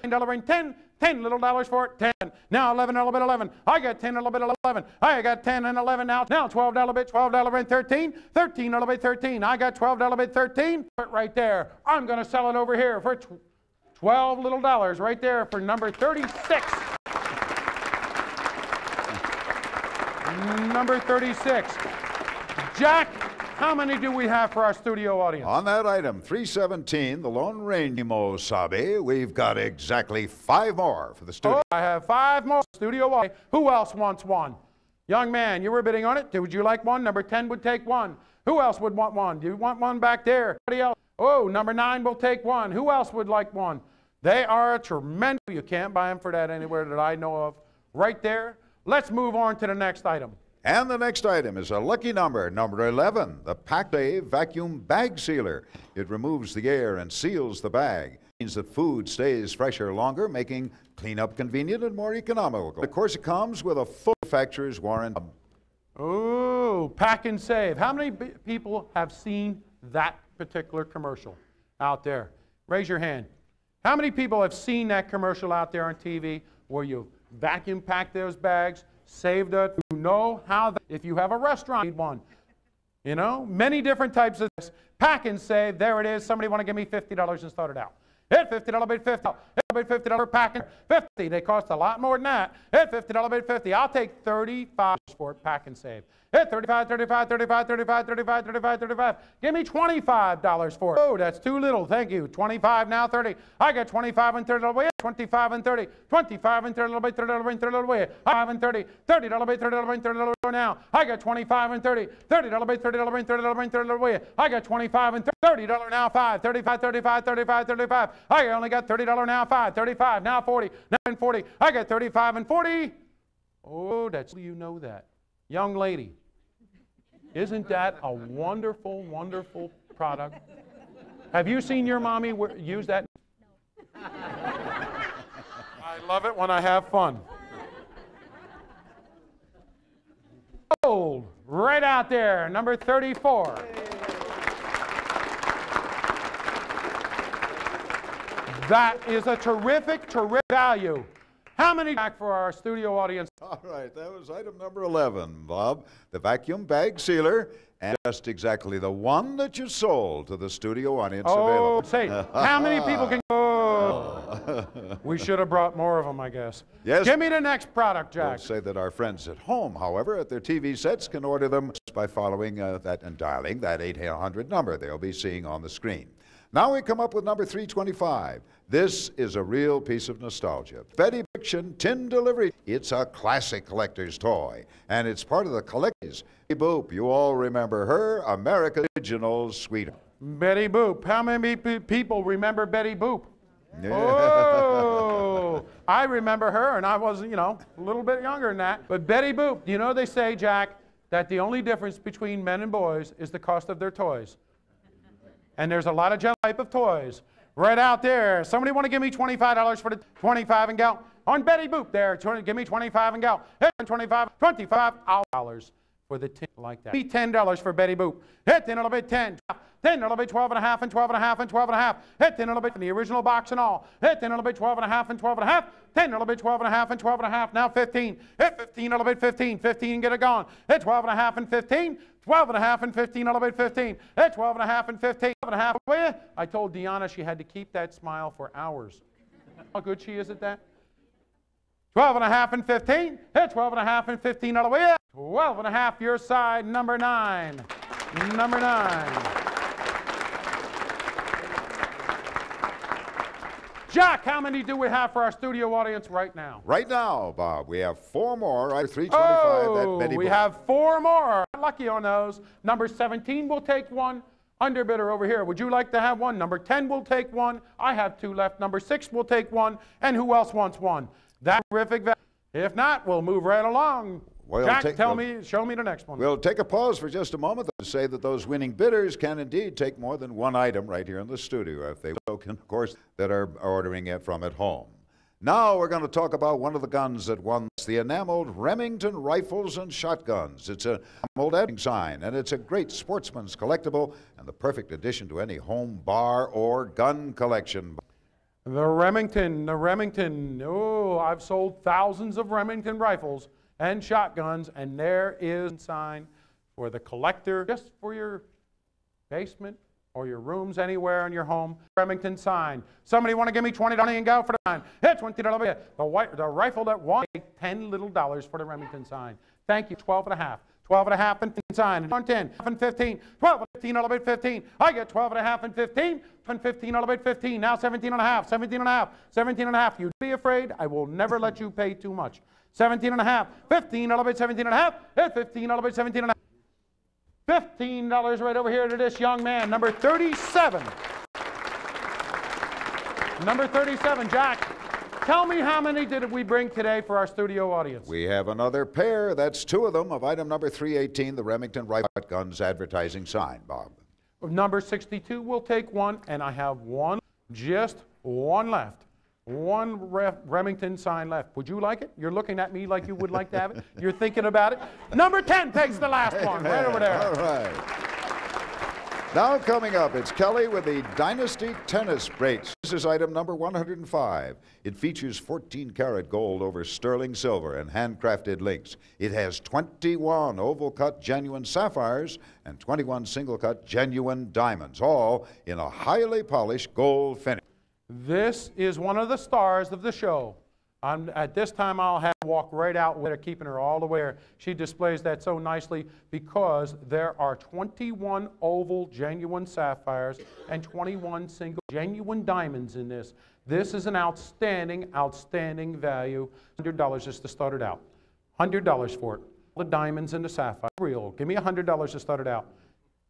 Speaker 2: $10 $10 $10 little dollars for it. 10. Now $11 $11. I got $10 $11. I got 10 and 11 now. Now $12 bit $12 13. $13 13. I got $12 bit 13. Right there. I'm going to sell it over here for $12 little dollars right there for number 36. Number 36. Jack, how many do we have for our studio audience?
Speaker 1: On that item, 317, the Lone Ranger Mosabe, we've got exactly 5 more for the studio.
Speaker 2: Oh, I have 5 more studio audience. Who else wants one? Young man, you were bidding on it. Would you like one? Number 10 would take one. Who else would want one? Do you want one back there? Anybody else? Oh, number 9 will take one. Who else would like one? They are a tremendous. You can't buy them for that anywhere that I know of. Right there. Let's move on to the next item.
Speaker 1: And the next item is a lucky number, number 11, the Pack-Save Vacuum Bag Sealer. It removes the air and seals the bag. It means that food stays fresher longer, making cleanup convenient and more economical. Of course, it comes with a full manufacturer's warranty.
Speaker 2: Oh, Pack and Save. How many people have seen that particular commercial? out there? Raise your hand. How many people have seen that commercial out there on TV where you vacuum pack those bags, save the, you know how, if you have a restaurant, you need one. You know, many different types of this. Pack and save, there it is. Somebody want to give me $50 and start it out. Hit $50 bid 50. Hit $50 pack and 50. They cost a lot more than that. Hit $50 bid 50. I'll take $35 for it, pack and save. Hit 35, 35, 35, 35, 35, 35, 35. Give me $25 for it. Oh, that's too little. Thank you. 25 now, 30. I got 25 and 30 away. 25 and 30. 25 and 30 away. 30 away. 30 away. 5 and 30. $30 away. 30 away. 30 away now. I got 25 and 30. $30 away. 30 away. 30 away. 30 away. I got 25 and $30 now. 5. 35, 35, 35, 35. I only got $30 now. 5. 35 now. 40. 9 40. I got 35 and 40. Oh, that's you know that. Young lady, isn't that a wonderful, wonderful product? Have you seen your mommy use that? No. I love it when I have fun. Gold, right out there, number 34. That is a terrific, terrific value. How many back for our studio audience?
Speaker 1: All right, that was item number 11, Bob. The vacuum bag sealer, and just exactly the one that you sold to the studio audience available.
Speaker 2: Say, how many people can... Oh, we should have brought more of them, I guess.
Speaker 1: Yes.
Speaker 2: Give me the next product, Jack.
Speaker 1: We'll say that our friends at home, however, at their TV sets can order them by following that and dialing that 800 number they'll be seeing on the screen. Now we come up with number 325. This is a real piece of nostalgia. Betty Fiction Tin Delivery. It's a classic collector's toy, and it's part of the collector's. Betty Boop, you all remember her, America's original sweetheart.
Speaker 2: Betty Boop. How many people remember Betty Boop?
Speaker 1: Yeah.
Speaker 2: Oh, I remember her, and I was, you know, a little bit younger than that. But Betty Boop, you know they say, Jack, that the only difference between men and boys is the cost of their toys. And there's a lot of type of toys right out there. Somebody want to give me $25 for the 25 and go? On Betty Boop there, give me 25 and go. Hit 25 $25 for the 10 like that. Be $10 for Betty Boop. Hit 10 a little bit 10. 10 a little bit 12 and a half and 12 and a half and 12 and a half. Hit 10 a little bit in the original box and all. Hit 10 a little bit 12 and a half and 12 and a half. 10 a little bit 12 and a half and 12 and a half. Now 15. Hit 15 a little bit 15. 15 get it gone. Hit 12 and a half and 15. 12 and a half and 15 a little bit 15. Hit 12 and a half and 15. 12 and a half. I told Deanna she had to keep that smile for hours. How good she is at that? 12 and a half and 15. Hit 12 and a half and 15 all the way. 12 and a half your side, number 9. Number 9. Jack, how many do we have for our studio audience right now?
Speaker 1: Right now, Bob, we have 4 more. Right, 325.
Speaker 2: Oh,
Speaker 1: that Betty
Speaker 2: we
Speaker 1: Boop.
Speaker 2: have 4 more. Lucky on those. Number 17 will take 1. Underbidder over here. Would you like to have 1? Number 10 will take 1. I have 2 left. Number 6 will take 1. And who else wants 1? That's terrific. If not, we'll move right along. Jack, show me the next one.
Speaker 1: We'll take a pause for just a moment to say that those winning bidders can indeed take more than 1 item right here in the studio, if they so can, of course, that are ordering it from at home. Now we're going to talk about one of the guns that won the enameled Remington rifles and shotguns. It's an enameled editing sign, and it's a great sportsman's collectible and the perfect addition to any home bar or gun collection.
Speaker 2: The Remington. Oh, I've sold thousands of Remington rifles and shotguns, and there is a sign for the collector, just for your basement or your rooms anywhere in your home. Remington sign. Somebody want to give me $20 and go for the sign? Hit $20. The rifle that won, $10 little for the Remington sign. Thank you. 12 and a half. 12 and a half and sign. On 10 and 15. 12 and 15 a little bit 15. I get 12 and a half and 15 and 15 a little bit 15. Now 17 and a half. 17 and a half. 17 and a half. You'd be afraid. I will never let you pay too much. 17 and a half. 15 a little bit 17 and a half. 15 a little bit 17 and a half. $15 right over here to this young man. Number 37. Number 37, Jack. Tell me how many did we bring today for our studio audience?
Speaker 1: We have another pair. That's 2 of them of item number 318, the Remington Rifle Guns advertising sign, Bob.
Speaker 2: Number 62 will take 1, and I have 1, just 1 left. 1 Remington sign left. Would you like it? You're looking at me like you would like to have it. You're thinking about it. Number 10 takes the last one, right over there.
Speaker 1: All right. Now coming up, it's Kelly with the Dynasty Tennis Brace. This is item number 105. It features 14-karat gold over sterling silver and handcrafted links. It has 21 oval-cut genuine sapphires and 21 single-cut genuine diamonds, all in a highly polished gold finish.
Speaker 2: This is one of the stars of the show. At this time, I'll have to walk right out with her, keeping her all the way there. She displays that so nicely because there are 21 oval genuine sapphires and 21 single genuine diamonds in this. This is an outstanding, outstanding value. $100 just to start it out. $100 for it. The diamonds and the sapphire. Real. Give me $100 to start it out.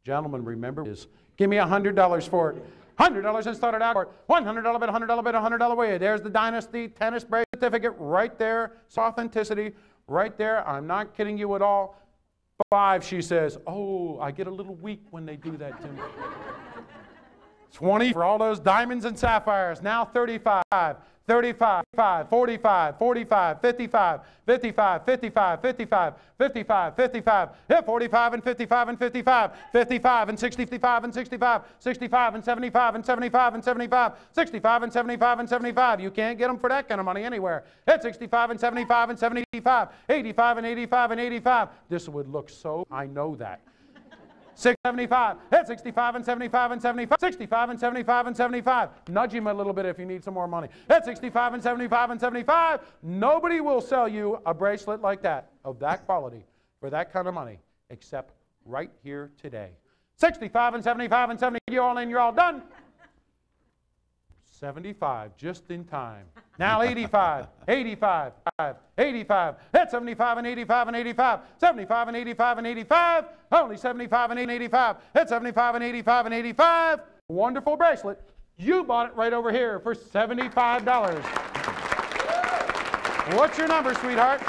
Speaker 2: Gentlemen, remember this. Give me $100 for it. $100 and started out for $100 bid, $100 bid, $100 way. There's the Dynasty Tennis Brace certificate right there. It's authenticity right there. I'm not kidding you at all. 5, she says. Oh, I get a little weak when they do that to me. 20 for all those diamonds and sapphires. Now 35. 35, 45, 45, 55, 55, 55, 55, 55, 55, yeah, 45 and 55 and 55, 55 and 60, 55 and 65, 65 and 75 and 75 and 75, 65 and 75 and 75. You can't get them for that kind of money anywhere. It's 65 and 75 and 75, 85 and 85 and 85. This would look so, I know that. 675, that's 65 and 75 and 75, 65 and 75 and 75. Nudge him a little bit if you need some more money. That's 65 and 75 and 75. Nobody will sell you a bracelet like that, of that quality, for that kind of money, except right here today. 65 and 75 and 70, you're all in, you're all done. 75, just in time. Now 85, 85, 85. That's 75 and 85 and 85. 75 and 85 and 85. Only 75 and 85. That's 75 and 85 and 85. Wonderful bracelet. You bought it right over here for $75. What's your number, sweetheart?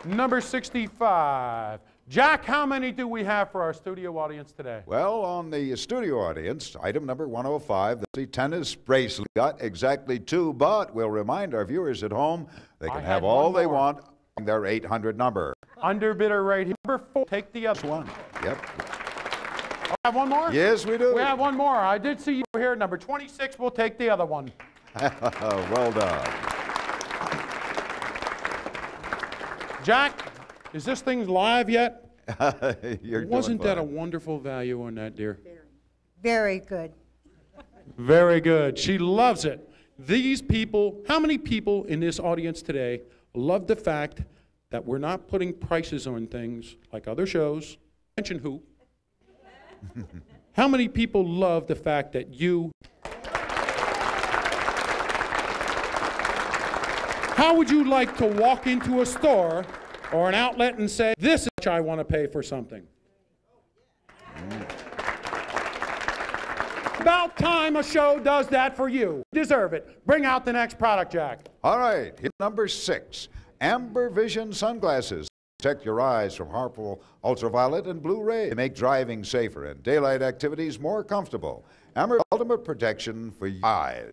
Speaker 2: Number 65. Jack, how many do we have for our studio audience today?
Speaker 1: Well, on the studio audience, item number 105, the tennis bracelet. Got exactly 2, but we'll remind our viewers at home they can have all they want on their 800 number.
Speaker 2: Underbidder right here. Number 4, take the other one.
Speaker 1: Yep.
Speaker 2: We have one more?
Speaker 1: Yes, we do.
Speaker 2: We have one more. I did see you here. Number 26, we'll take the other one.
Speaker 1: Well done.
Speaker 2: Jack, is this thing live yet?
Speaker 1: Wasn't
Speaker 2: that a wonderful value on that, dear?
Speaker 3: Very good.
Speaker 2: Very good. She loves it. These people, how many people in this audience today love the fact that we're not putting prices on things like other shows? Mention who. How many people love the fact that you... How would you like to walk into a store or an outlet and say, this is what I want to pay for something? About time a show does that for you. You deserve it. Bring out the next product, Jack.
Speaker 1: All right, hit number 6, Amber Vision sunglasses. Protect your eyes from harmful ultraviolet and blue rays. They make driving safer and daylight activities more comfortable. Amber, ultimate protection for your eyes.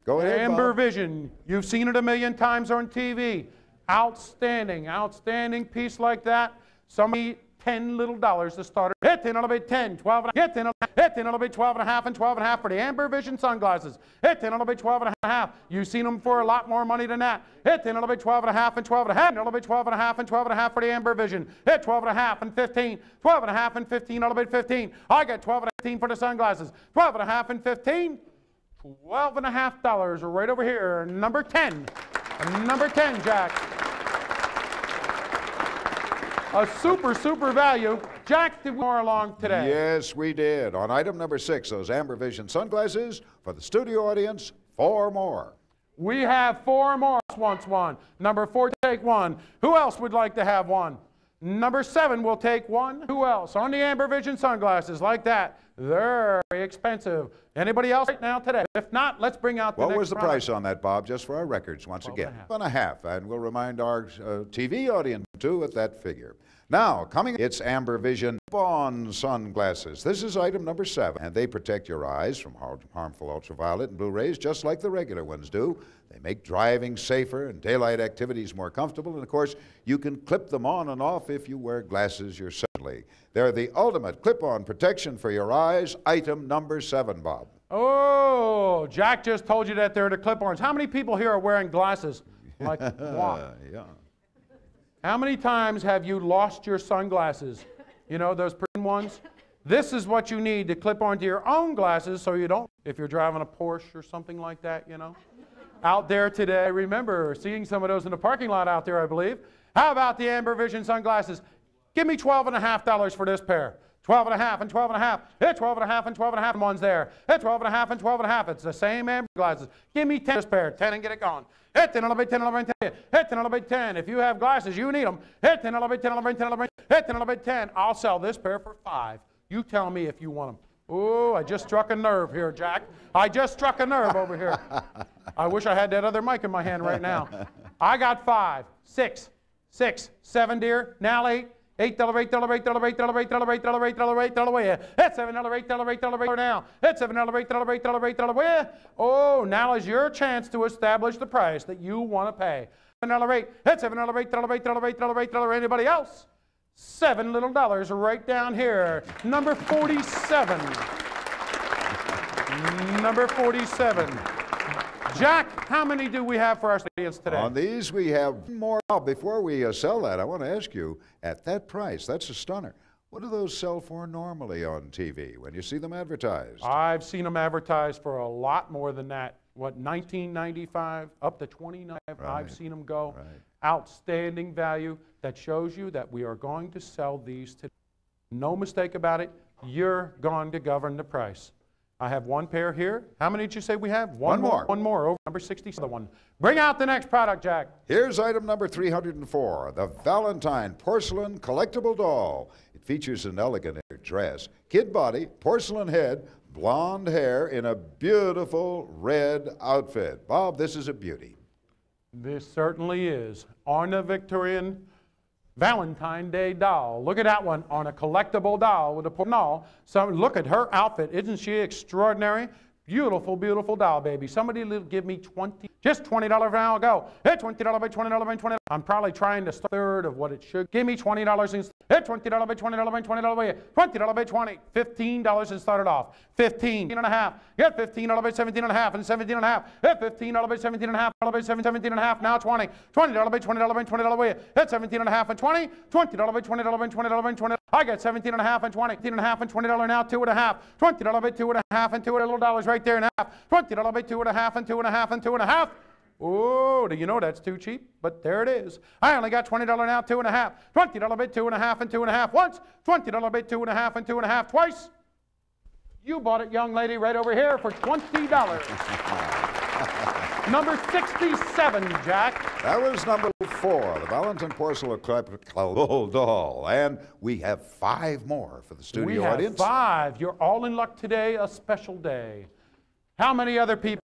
Speaker 1: Go ahead,
Speaker 2: Amber
Speaker 1: Bob.
Speaker 2: Vision. You've seen it a million times on TV. Outstanding, outstanding piece like that. Somebody $10 little to start it. Hit 10, it'll be 10, 12, hit 10, it'll be 12 and a half and 12 and a half for the Amber Vision sunglasses. Hit 10, it'll be 12 and a half. You've seen them for a lot more money than that. Hit 10, it'll be 12 and a half and 12 and a half. It'll be 12 and a half and 12 and a half for the Amber Vision. Hit 12 and a half and 15. 12 and a half and 15, it'll be 15. I got 12 and a 15 for the sunglasses. 12 and a half and 15. $12 and a half right over here. Number 10. Number 10, Jack. A super, super value. Jack, did we more along today?
Speaker 1: Yes, we did. On item number 6, those Amber Vision sunglasses for the studio audience, 4 more.
Speaker 2: We have 4 more. Wants one. Number 4, take 1. Who else would like to have one? Number 7 will take 1. Who else? On the Amber Vision sunglasses, like that. Very expensive. Anybody else right now today? If not, let's bring out the
Speaker 1: What
Speaker 2: next
Speaker 1: was the
Speaker 2: product.
Speaker 1: price on that, Bob, just for our records once again?
Speaker 2: 12.5.
Speaker 1: And we'll remind our TV audience, too, at that figure. Now, coming, it's Amber Vision Clip-On sunglasses. This is item number 7, and they protect your eyes from harmful ultraviolet and blue rays just like the regular ones do. They make driving safer and daylight activities more comfortable, and of course, you can clip them on and off if you wear glasses yourself. They're the ultimate clip-on protection for your eyes. Item number 7, Bob.
Speaker 2: Oh, Jack just told you that they're the clip-ons. How many people here are wearing glasses? Like what?
Speaker 1: Yeah.
Speaker 2: How many times have you lost your sunglasses? You know, those pretty ones? This is what you need to clip onto your own glasses so you don't, if you're driving a Porsche or something like that, you know. Out there today, I remember seeing some of those in the parking lot out there, I believe. How about the Amber Vision sunglasses? Give me $12.50 for this pair. 12.5 and 12.5. It's 12.5 and 12.5 ones there. It's 12.5 and 12.5. It's the same Amber glasses. Give me 10 this pair. 10 and get it going. Hit 10, 11, 10, 11, 10. Hit 10, 11, 10. If you have glasses, you need them. Hit 10, 11, 10, 11, 10, 11. Hit 10, 11, 10. I'll sell this pair for 5. You tell me if you want them. Oh, I just struck a nerve here, Jack. I just struck a nerve over here. I wish I had that other mic in my hand right now. I got 5, 6, 7, dear. Now 8. $8, $8, $8, $8, $8, $8, $8, $8, $8, $8, that's $7, $8, $8, $8 now. That's $7, $8, $8, $8, $8. Oh, now is your chance to establish the price that you want to pay. $7, $8, that's $7, $8, $8, $8, $8, $8. Anybody else? $7 little dollars right down here. Number 47. Number 47. Jack, how many do we have for our audience today?
Speaker 1: On these, we have more. Before we sell that, I want to ask you, at that price, that's a stunner. What do those sell for normally on TV when you see them advertised?
Speaker 2: I've seen them advertised for a lot more than that. What, $19.95 up to $29?
Speaker 1: Right.
Speaker 2: I've seen them go.
Speaker 1: Right.
Speaker 2: Outstanding value that shows you that we are going to sell these today. No mistake about it. You're going to govern the price. I have one pair here. How many did you say we have?
Speaker 1: One more.
Speaker 2: One more. Over number 67. Bring out the next product, Jack.
Speaker 1: Here's item number 304, the Valentine Porcelain Collectible Doll. It features an elegant dress, kid body, porcelain head, blonde hair in a beautiful red outfit. Bob, this is a beauty.
Speaker 2: This certainly is. Orna Victorian Valentine Day doll. Look at that one on a collectible doll with a doll. So look at her outfit. Isn't she extraordinary? Beautiful, beautiful doll, baby. Somebody give me just $20 now. Go. Hey, $20 by $20 by $20. I'm probably trying to start a third of what it should. Give me $20 instead. Hey, $20 by $20 by $20 by $20 by $20. $15 and start it off. 15 and a half. Get $15 by 17 and a half and 17 and a half. Hey, $15 by 17 and a half. By 17 and a half. Now 20. $20 by $20 by $20 by hit 17 and a half and 20. $20 by $20 by $20 by $20. I got 17 and a half and 20. 17 and a half and $20 now. 2 and a half. $20 by 2 and a half and 2 little dollars right there and a half. $20 by 2 and a half and 2 and a half and 2 and a half. Oh, do you know that's too cheap? But there it is. I only got $20 now, 2 and a half. $20 by 2 and a half and 2 and a half once. $20 by 2 and a half and 2 and a half twice. You bought it, young lady, right over here for $20. Number 67, Jack.
Speaker 1: That was number 4, the Valentine Porcelain Collectible Doll. And we have 5 more for the studio audience.
Speaker 2: We have 5. You're all in luck today, a special day. How many other people?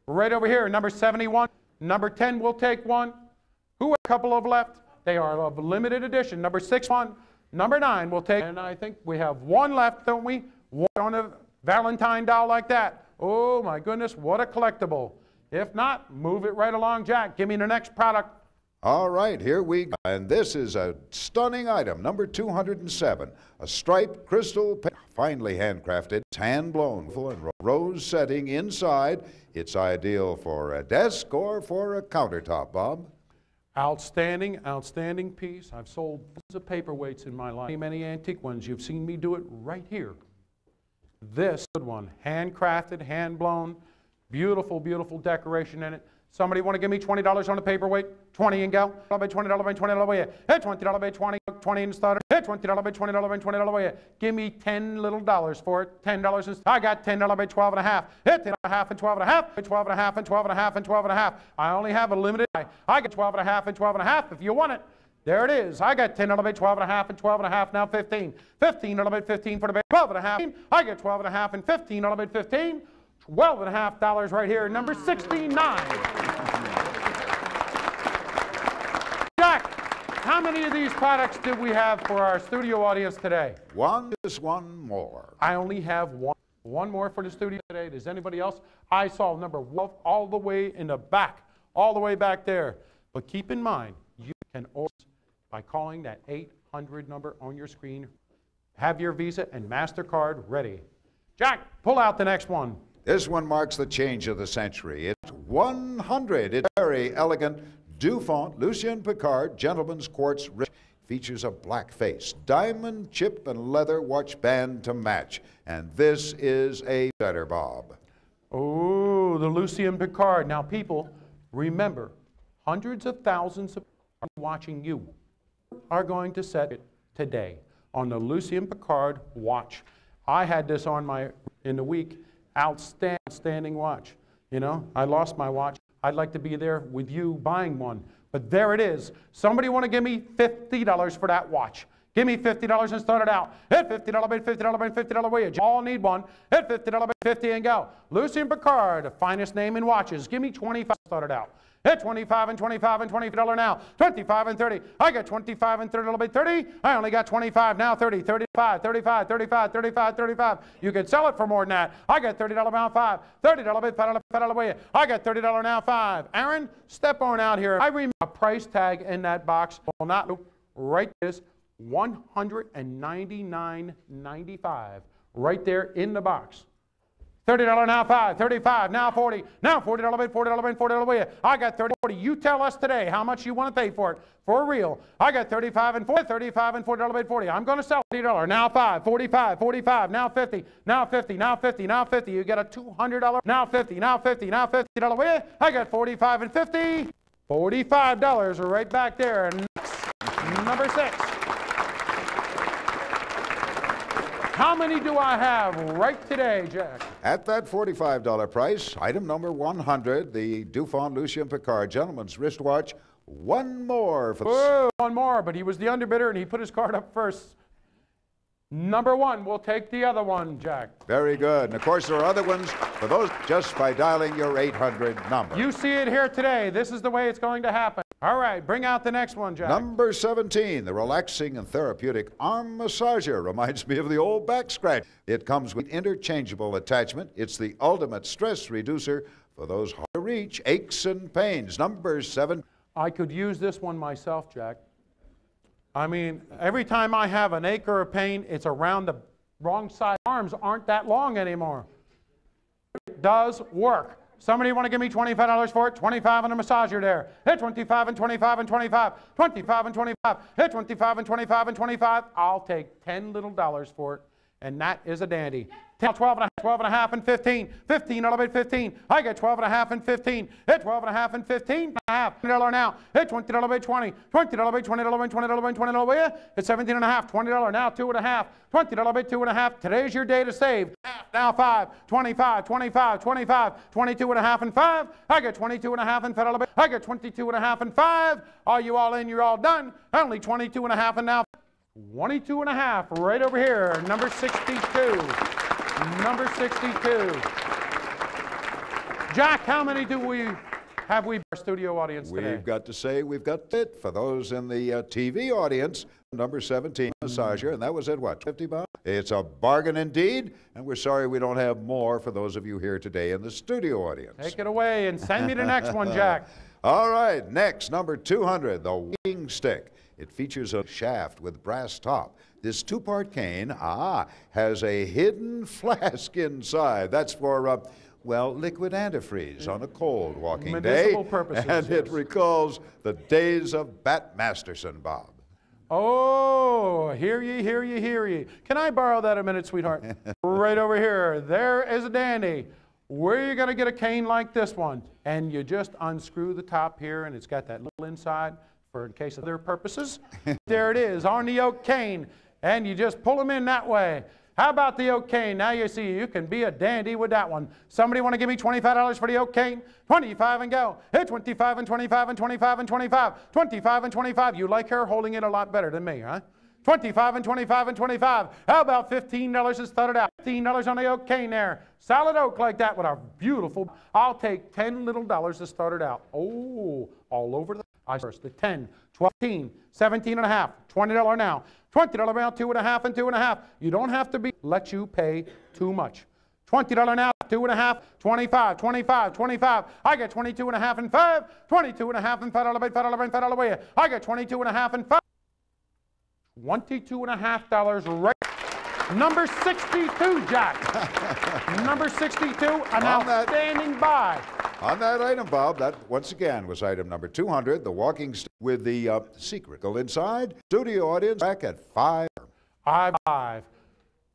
Speaker 2: Right over here, number 71. Number 10, we'll take one. Who, a couple of left? They are of limited edition. Number 6, one. Number 9, we'll take. And I think we have one left, don't we? One on a Valentine doll like that. Oh, my goodness, what a collectible. If not, move it right along, Jack. Give me the next product.
Speaker 1: All right, here we go. And this is a stunning item, number 207. A striped crystal, finely handcrafted, hand-blown, and rose setting inside. It's ideal for a desk or for a countertop, Bob.
Speaker 2: Outstanding, outstanding piece. I've sold tons of paperweights in my life. Many antique ones. You've seen me do it right here. This good one, handcrafted, hand-blown, beautiful, beautiful decoration in it. Somebody want to give me $20 on a paperweight? 20 and go. $20 by $20 way. Hey, $20 by 20, 20 and starter. Hey, $20 by $20 by $20 way. Give me 10 little dollars for it. $10 and I got $10 by 12 and a half. Hey, 10 and a half and 12 and a half. 12 and a half and 12 and a half and 12 and a half. I only have a limited. I get 12 and a half and 12 and a half if you want it. There it is. I got 10 elevate, 12 and a half, and 12 and a half, now 15. 15 elevate, 15 for the base, 12 and a half. I get 12 and a half and 15 elevate, 15. 12 and a half dollars right here, number 69. Jack, how many of these products did we have for our studio audience today?
Speaker 1: Just one more.
Speaker 2: I only have one more for the studio today. Does anybody else? I saw number 12 all the way in the back, all the way back there. But keep in mind, you can order by calling that 800 number on your screen. Have your Visa and MasterCard ready. Jack, pull out the next one.
Speaker 1: This one marks the change of the century. It's 100. It's very elegant. Dufont Lucien Picard Gentleman's Quartz wrist features a black face, diamond chip and leather watch band to match. And this is a better, Bob.
Speaker 2: Oh, the Lucien Picard. Now, people, remember, hundreds of thousands of people watching you are going to set it today on the Lucien Picard watch. I had this on in the week. Outstanding watch. You know, I lost my watch. I'd like to be there with you buying one. But there it is. Somebody want to give me $50 for that watch? Give me $50 and start it out. Hit $50, bid $50, bid $50 way. You all need one. Hit $50, bid $50 and go. Lucien Picard, the finest name in watches. Give me $25 to start it out. Hit 25 and 25 and $20 now. 25 and 30. I got 25 and 30, bid 30. I only got 25 now. 30, 35, 35, 35, 35, 35. You can sell it for more than that. I got $30 now 5. $30 bid $5 way. I got $30 now 5. Aaron, step on out here. I remember a price tag in that box. Will not look right this. $199.95 right there in the box. $30 now 5, 35 now 40, now $40 bid, $40 bid, $40 way. I got 30, 40. You tell us today how much you want to pay for it, for real. I got 35 and 40, 35 and $40 bid, 40. I'm going to sell $40 now 5, 45, 45, now 50, now 50, now 50, now 50. You get a $200 now 50, now 50, now $50 way. I got 45 and 50, $45 right back there. Next, number 6. How many do I have right today, Jack?
Speaker 1: At that $45 price, item number 100, the Dufont Lucien Picard Gentleman's Wristwatch. One more.
Speaker 2: One more, but he was the underbidder and he put his card up first. Number 1, we'll take the other one, Jack.
Speaker 1: Very good. And of course, there are other ones for those just by dialing your 800 number.
Speaker 2: You see it here today. This is the way it's going to happen. All right, bring out the next one, Jack.
Speaker 1: Number 17, the relaxing and therapeutic arm massager. Reminds me of the old back scratch. It comes with interchangeable attachment. It's the ultimate stress reducer for those hard to reach aches and pains. Number 7.
Speaker 2: I could use this one myself, Jack. I mean, every time I have an ache or a pain, it's around the wrong side. Arms aren't that long anymore. It does work. Somebody want to give me $25 for it? 25 on a massager there. Hit 25 and 25 and 25. 25 and 25. Hit 25 and 25 and 25. I'll take $10 little for it, and that is a dandy. 12 and a half and 15. 15 elevate 15. I get 12 and a half and 15. Hit 12 and a half and 15 and a half. $20 now. Hit $20 elevate 20. $20 elevate 20 elevate 20 elevate 20 elevate. It's 17 and a half. $20 now 2 and a half. $20 elevate 2 and a half. Today's your day to save. Now 5. 25. 25. 25. 22 and a half and 5. I get 22 and a half and 5 elevate. I get 22 and a half and 5. Are you all in? You're all done. Only 22 and a half and now 22 and a half right over here. Number 62. Number 62. Jack, how many have we in our studio audience today?
Speaker 1: We've got to say we've got it for those in the TV audience. Number 17 massager, and that was at what, 50 bucks? It's a bargain indeed, and we're sorry we don't have more for those of you here today in the studio audience.
Speaker 2: Take it away and send me the next one, Jack.
Speaker 1: All right, next, number 200, the wing stick. It features a shaft with brass top. This 2-part cane, has a hidden flask inside. That's for, well, liquid antifreeze on a cold walking day.
Speaker 2: Medicinal purposes,
Speaker 1: and
Speaker 2: yes.
Speaker 1: It recalls the days of Bat Masterson, Bob.
Speaker 2: Oh, hear ye, hear ye, hear ye. Can I borrow that a minute, sweetheart? Right over here. There is a dandy. Where are you going to get a cane like this one? And you just unscrew the top here, and it's got that little inside for in case of other purposes. There it is, on the yoke cane. And you just pull them in that way. How about the oak cane? Now you see you can be a dandy with that one. Somebody want to give me $25 for the oak cane? 25 and go. Hit 25 and 25 and 25 and 25. 25 and 25. You like her holding it a lot better than me, huh? 25 and 25 and 25. How about $15 to start it out? $15 on the oak cane there. Solid oak like that with a beautiful. I'll take $10 little to start it out. Oh, all over the first. The 10, 12, 17 and a half, $20 now. $20 now, 2.5 and 2.5. You don't have to let you pay too much. $20 now, 2.5, 25, 25, 25. I get 22 and a half and 5. 22 and a half and $5 away. I get 22 and a half and 5. $22.50 right. Number 62, Jack. Number 62, and now standing by.
Speaker 1: On that item, Bob, that once again was item number 200, the walking stick with the secret. Go inside. Studio audience back at 5.
Speaker 2: 5.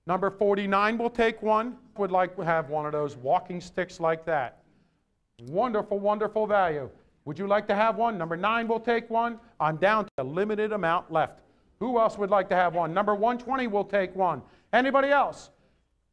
Speaker 2: Number 49 will take one. Would like to have one of those walking sticks like that. Wonderful, wonderful value. Would you like to have one? Number 9 will take one. I'm down to a limited amount left. Who else would like to have one? Number 120 will take one. Anybody else?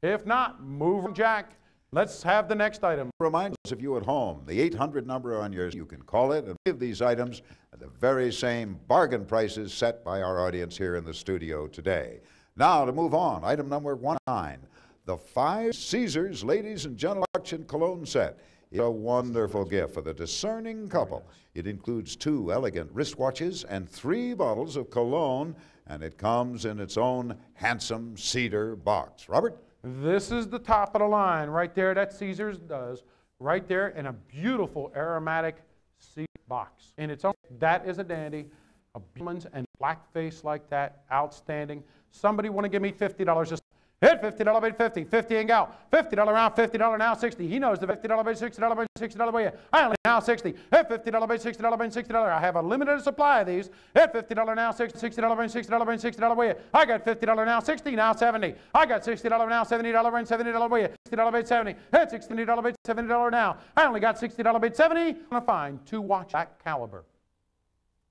Speaker 2: If not, move Jack. Let's have the next item.
Speaker 1: Remind us of you at home, the 800 number on yours. You can call it and give these items at the very same bargain prices set by our audience here in the studio today. Now to move on, item number 19, the 5 Caesars Ladies and Gentlemen Auction Cologne set. It's a wonderful gift for the discerning couple. It includes 2 elegant wristwatches and 3 bottles of cologne, and it comes in its own handsome cedar box. Robert?
Speaker 2: This is the top of the line right there that Caesars does, right there in a beautiful aromatic cedar box. In its own, that is a dandy. A diamonds and black face like that, outstanding. Somebody want to give me $50 just hit $50 bid 50, 50 and go. $50 round, $50 now 60. He knows the $50 bid, $60 bid, $60 bid. I only now 60. Hit $50 bid, $60 bid, $60. I have a limited supply of these. Hit $50 now 60, $60 bid, $60 bid, $60 bid. I got $50 now 60, now 70. I got $60 now, $70 bid, $70 bid, $60 bid, 70. Hit $60 bid, $70 now. I only got $60 bid, 70. I'm gonna find 2 watches that caliber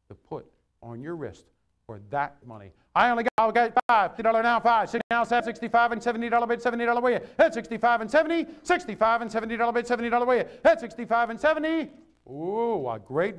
Speaker 2: to put on your wrist for that money. I'll get $5, $50 now 5, 60 now 7, 65 and $70 bid, $70 way. Hit 65 and 70, 65 and $70 bid, $70 way. Hit 65 and 70. Ooh, a great